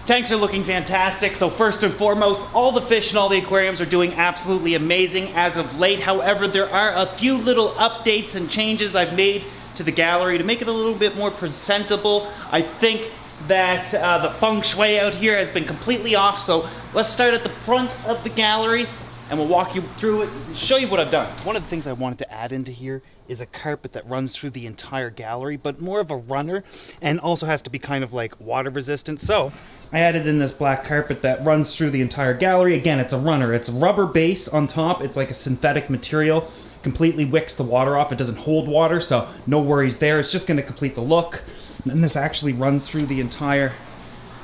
Tanks are looking fantastic, so first and foremost, all the fish in all the aquariums are doing absolutely amazing as of late. However, there are a few little updates and changes I've made to the gallery to make it a little bit more presentable. I think that the feng shui out here has been completely off, so let's start at the front of the gallery and we'll walk you through it and show you what I've done. One of the things I wanted to add into here is a carpet that runs through the entire gallery, but more of a runner, and also has to be kind of like water resistant. So I added in this black carpet that runs through the entire gallery. Again, it's a runner. It's rubber base on top. It's like a synthetic material. Completely wicks the water off. It doesn't hold water, so no worries there. It's just going to complete the look. And then this actually runs through the entire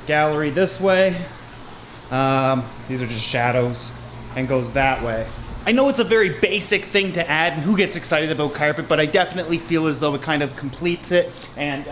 gallery this way. These are just shadows, and goes that way. I know it's a very basic thing to add, and who gets excited about carpet, but I definitely feel as though it kind of completes it and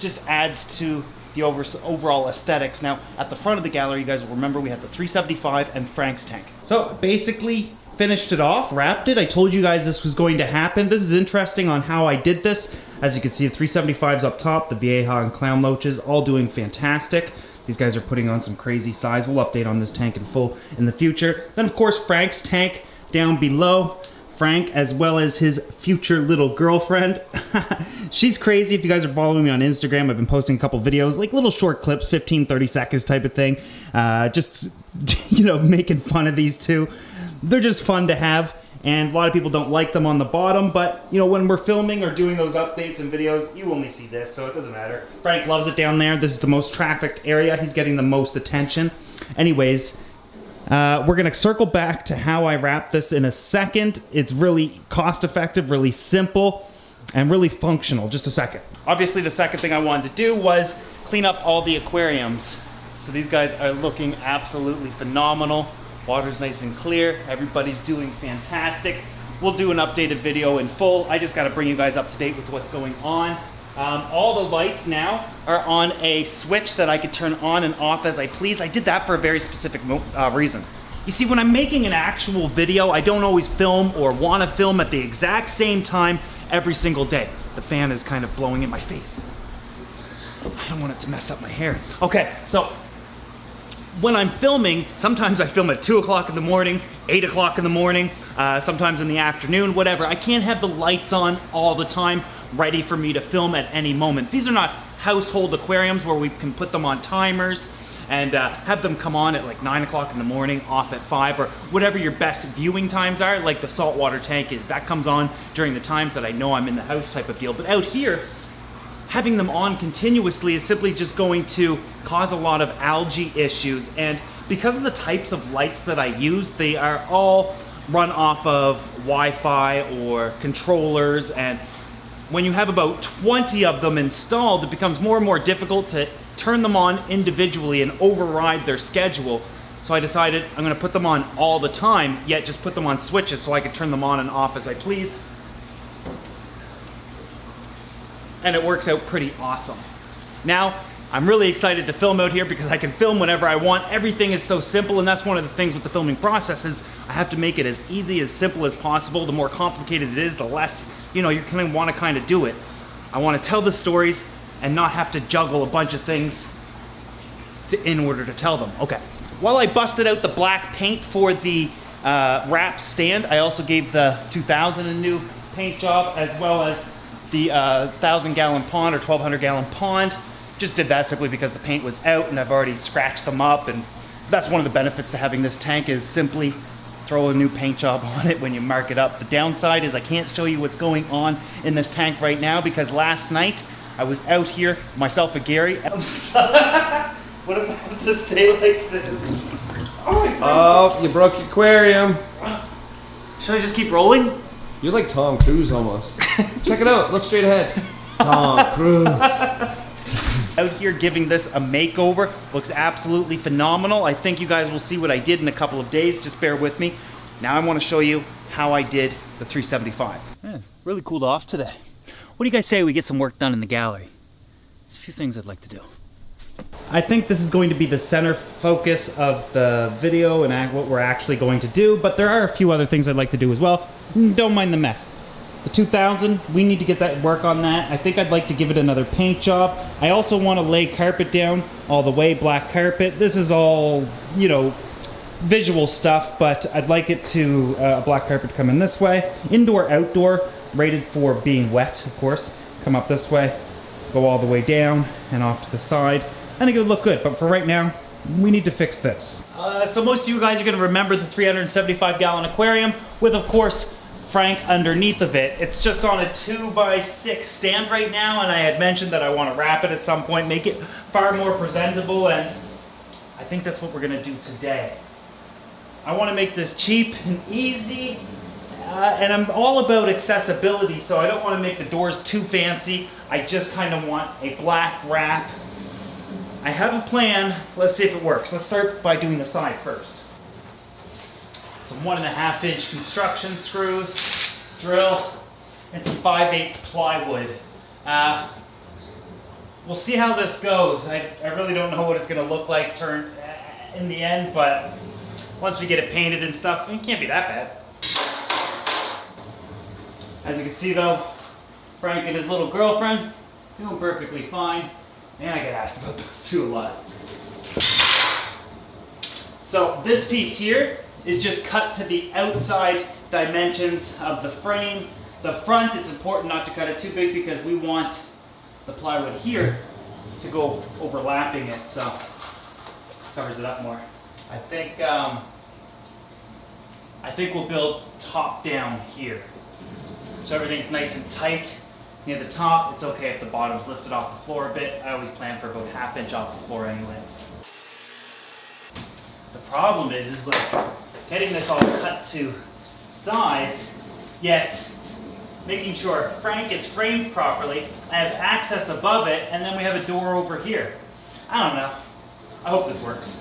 just adds to the overall aesthetics. Now, at the front of the gallery, you guys will remember we had the 375 and Frank's tank. So basically finished it off, wrapped it. I told you guys this was going to happen. This is interesting on how I did this. As you can see, the 375's up top, the Vieja and Clown Loaches all doing fantastic. These guys are putting on some crazy size. We'll update on this tank in full in the future. Then of course Frank's tank down below. Frank, as well as his future little girlfriend. She's crazy. If you guys are following me on Instagram, I've been posting a couple videos, like little short clips, 15, 30 seconds type of thing. Just, you know, making fun of these two. They're just fun to have, and a lot of people don't like them on the bottom, but, you know, when we're filming or doing those updates and videos, you only see this, so it doesn't matter. Frank loves it down there. This is the most trafficked area. He's getting the most attention. Anyways, we're gonna circle back to how I wrap this in a second. It's really cost effective, really simple, and really functional. Just a second. Obviously, the second thing I wanted to do was clean up all the aquariums. So these guys are looking absolutely phenomenal. Water's nice and clear. Everybody's doing fantastic. We'll do an updated video in full. I just gotta bring you guys up to date with what's going on. All the lights now are on a switch that I could turn on and off as I please. I did that for a very specific reason. You see, when I'm making an actual video, I don't always film or want to film at the exact same time every single day. The fan is kind of blowing in my face. I don't want it to mess up my hair. Okay, so when I'm filming, sometimes I film at 2 o'clock in the morning, 8 o'clock in the morning, sometimes in the afternoon, whatever. I can't have the lights on all the time, ready for me to film at any moment. These are not household aquariums where we can put them on timers and have them come on at like 9 o'clock in the morning, off at 5, or whatever your best viewing times are, like the saltwater tank is. That comes on during the times that I know I'm in the house type of deal. But out here, having them on continuously is simply just going to cause a lot of algae issues. And because of the types of lights that I use, they are all run off of Wi-Fi or controllers, and when you have about 20 of them installed, it becomes more and more difficult to turn them on individually and override their schedule. So I decided I'm gonna put them on all the time, yet just put them on switches so I can turn them on and off as I please. And it works out pretty awesome. Now, I'm really excited to film out here because I can film whenever I want. Everything is so simple, and that's one of the things with the filming process is I have to make it as easy, as simple as possible. The more complicated it is, the less, you know, you're gonna wanna kinda do it. I wanna tell the stories and not have to juggle a bunch of things in order to tell them. Okay, while I busted out the black paint for the wrap stand, I also gave the 2000 a new paint job, as well as the 1,000-gallon pond or 1,200-gallon pond. Just did that simply because the paint was out and I've already scratched them up, and that's one of the benefits to having this tank is simply throw a new paint job on it when you mark it up. The downside is I can't show you what's going on in this tank right now because last night I was out here, myself and Gary. What if I want to stay like this? Oh, you broke your aquarium. Should I just keep rolling? You're like Tom Cruise almost. Check it out, look straight ahead. Tom Cruise. Out here giving this a makeover. Looks absolutely phenomenal. I think you guys will see what I did in a couple of days. Just bear with me. Now I want to show you how I did the 375. Yeah, really cooled off today. What do you guys say we get some work done in the gallery? There's a few things I'd like to do. I think this is going to be the center focus of the video and what we're actually going to do, but there are a few other things I'd like to do as well. Don't mind the mess. The 2000, we need to get that work on that. I think I'd like to give it another paint job. I also want to lay carpet down all the way, black carpet. This is all, you know, visual stuff, but I'd like it to, black carpet come in this way. Indoor, outdoor, rated for being wet, of course. Come up this way, go all the way down and off to the side. I think it would look good, but for right now, we need to fix this. So most of you guys are gonna remember the 375-gallon aquarium with, of course, Frank underneath of it. It's just on a 2x6 stand right now, and I had mentioned that I want to wrap it at some point, make it far more presentable, and I think that's what we're gonna do today. I want to make this cheap and easy, and I'm all about accessibility, so I don't want to make the doors too fancy. I just kind of want a black wrap. I have a plan. Let's see if it works. Let's start by doing the side first. Some 1.5-inch construction screws, drill, and some 5/8 plywood. We'll see how this goes. I really don't know what it's going to look like in the end, but once we get it painted and stuff, it can't be that bad. As you can see though, Frank and his little girlfriend doing perfectly fine. And I get asked about those two a lot. So this piece here is just cut to the outside dimensions of the frame. The front, it's important not to cut it too big because we want the plywood here to go overlapping it, so covers it up more. I think we'll build top down here. So everything's nice and tight near the top. It's okay if the bottom's lifted off the floor a bit. I always plan for about 1/2 inch off the floor anyway. The problem is like getting this all cut to size, yet making sure Frank is framed properly. I have access above it, and then we have a door over here. I don't know. I hope this works.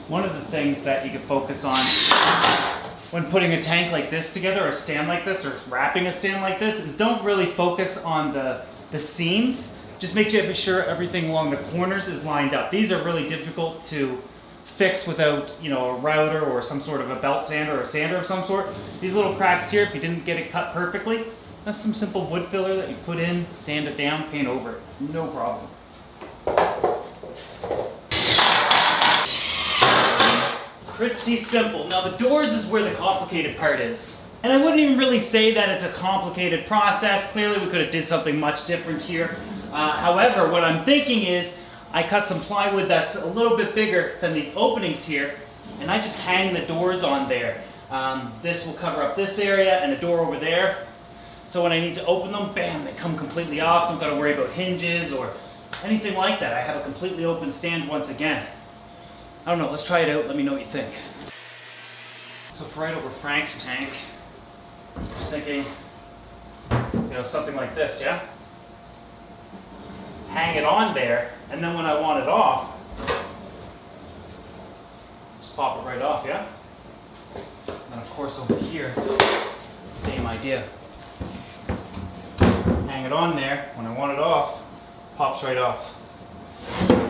One of the things that you can focus on when putting a tank like this together, or a stand like this, or wrapping a stand like this, is don't really focus on the seams. Just make sure everything along the corners is lined up. These are really difficult to fix without, you know, a router or some sort of a belt sander or a sander of some sort. These little cracks here, if you didn't get it cut perfectly, that's some simple wood filler that you put in, sand it down, paint over it. No problem. Pretty simple. Now the doors is where the complicated part is. And I wouldn't even really say that it's a complicated process. Clearly we could have did something much different here. However, what I'm thinking is I cut some plywood that's a little bit bigger than these openings here, and I just hang the doors on there. This will cover up this area and a door over there. So when I need to open them, bam, they come completely off. Don't gotta worry about hinges or anything like that. I have a completely open stand once again. I don't know, let's try it out, let me know what you think. So for right over Frank's tank, I'm just thinking, you know, something like this, yeah? Hang it on there, and then when I want it off, just pop it right off, yeah? And of course over here, same idea. Hang it on there, when I want it off, pops right off.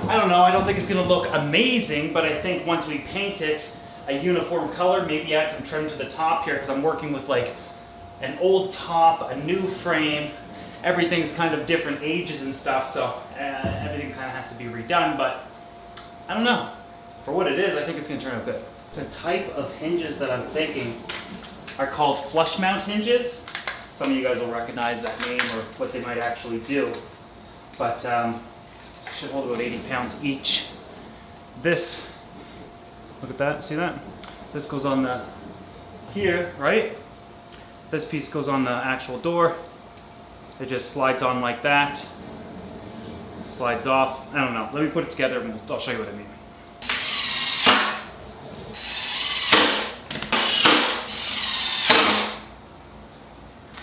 I don't know, I don't think it's gonna look amazing, but I think once we paint it a uniform color, maybe add some trim to the top here, because I'm working with like an old top, a new frame, everything's kind of different ages and stuff, so everything kind of has to be redone, but I don't know. For what it is, I think it's gonna turn out good. The type of hinges that I'm thinking are called flush mount hinges. Some of you guys will recognize that name or what they might actually do, but should hold about 80 pounds each. This, look at that, see that? This goes on the, here, right? This piece goes on the actual door. It just slides on like that. Slides off, I don't know. Let me put it together and I'll show you what I mean.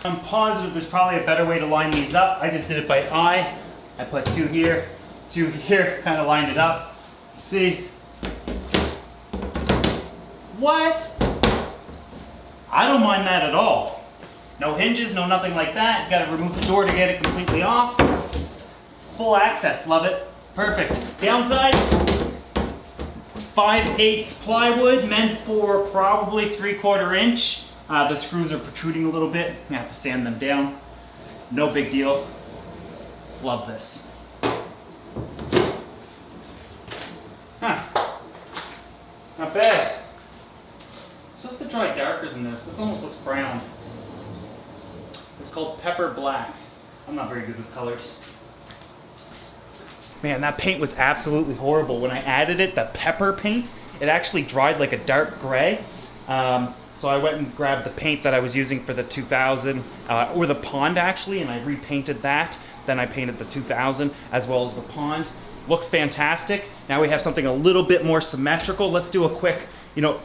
I'm positive there's probably a better way to line these up. I just did it by eye. I put two here, kind of lined it up. See? What? I don't mind that at all. No hinges, no nothing like that. You gotta remove the door to get it completely off. Full access, love it. Perfect. Downside, 5/8 plywood meant for probably 3/4 inch. The screws are protruding a little bit. I have to sand them down. No big deal. Love this. Huh. Not bad. It's supposed to dry darker than this. This almost looks brown. It's called pepper black. I'm not very good with colors. Man, that paint was absolutely horrible. When I added it, the pepper paint, it actually dried like a dark gray. So I went and grabbed the paint that I was using for the 2000, or the pond actually, and I repainted that. Then I painted the 2000 as well as the pond. Looks fantastic. Now we have something a little bit more symmetrical. Let's do a quick, you're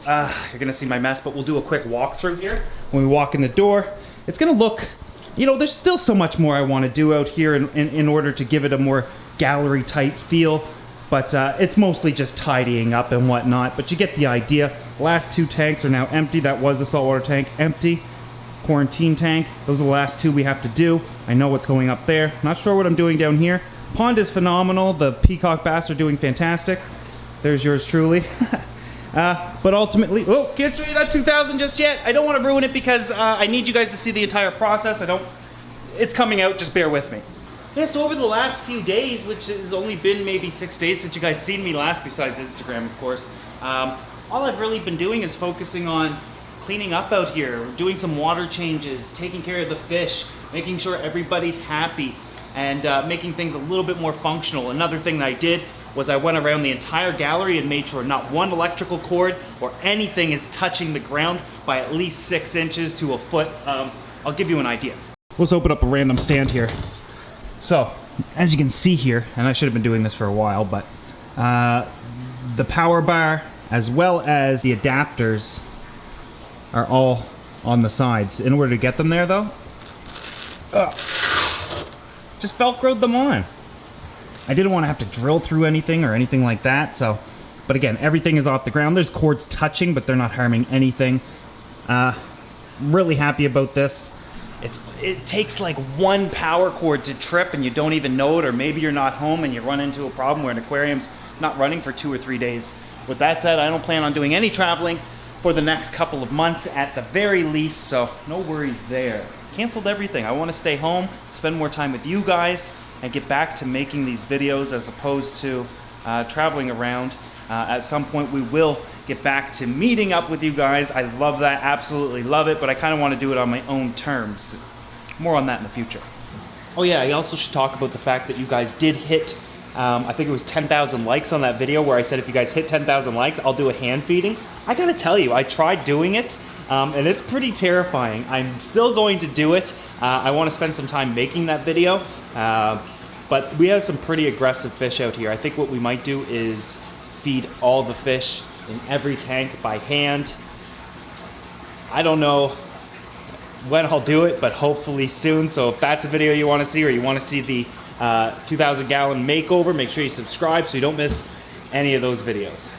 gonna see my mess, but we'll do a quick walkthrough here. When we walk in the door, it's gonna look, there's still so much more I wanna do out here in order to give it a more gallery type feel. But it's mostly just tidying up and whatnot, but you get the idea. Last two tanks are now empty. That was the saltwater tank, empty. Quarantine tank, those are the last two we have to do. I know what's going up there. Not sure what I'm doing down here. Pond is phenomenal. The peacock bass are doing fantastic. There's yours truly. But ultimately, oh, can't show you that 2000 just yet. I don't want to ruin it because I need you guys to see the entire process. It's coming out, just bear with me. Yeah, so over the last few days, which has only been maybe 6 days since you guys seen me last, besides Instagram, of course, all I've really been doing is focusing on cleaning up out here, doing some water changes, taking care of the fish, making sure everybody's happy, and making things a little bit more functional. Another thing that I did was I went around the entire gallery and made sure not one electrical cord or anything is touching the ground by at least 6 inches to a foot. I'll give you an idea. Let's open up a random stand here. So, as you can see here, and I should have been doing this for a while, but the power bar as well as the adapters are all on the sides. In order to get them there though, just Velcroed them on. I didn't want to have to drill through anything or anything like that, so, but again, everything is off the ground. There's cords touching, but they're not harming anything. Really happy about this. It takes like one power cord to trip and you don't even know it, or maybe you're not home and you run into a problem where an aquarium's not running for 2 or 3 days. With that said, I don't plan on doing any traveling for the next couple of months at the very least, so no worries there. Canceled everything. I want to stay home, spend more time with you guys, and get back to making these videos as opposed to traveling around. At some point we will get back to meeting up with you guys. I love that, absolutely love it, but I kind of want to do it on my own terms. More on that in the future. Oh yeah, I also should talk about the fact that you guys did hit, I think it was 10,000 likes on that video where I said if you guys hit 10,000 likes, I'll do a hand feeding. I gotta tell you, I tried doing it, and it's pretty terrifying. I'm still going to do it. I want to spend some time making that video, but we have some pretty aggressive fish out here. I think what we might do is feed all the fish in every tank by hand. I don't know when I'll do it, but hopefully soon. So if that's a video you want to see, or you want to see the 2,000 gallon makeover, make sure you subscribe so you don't miss any of those videos.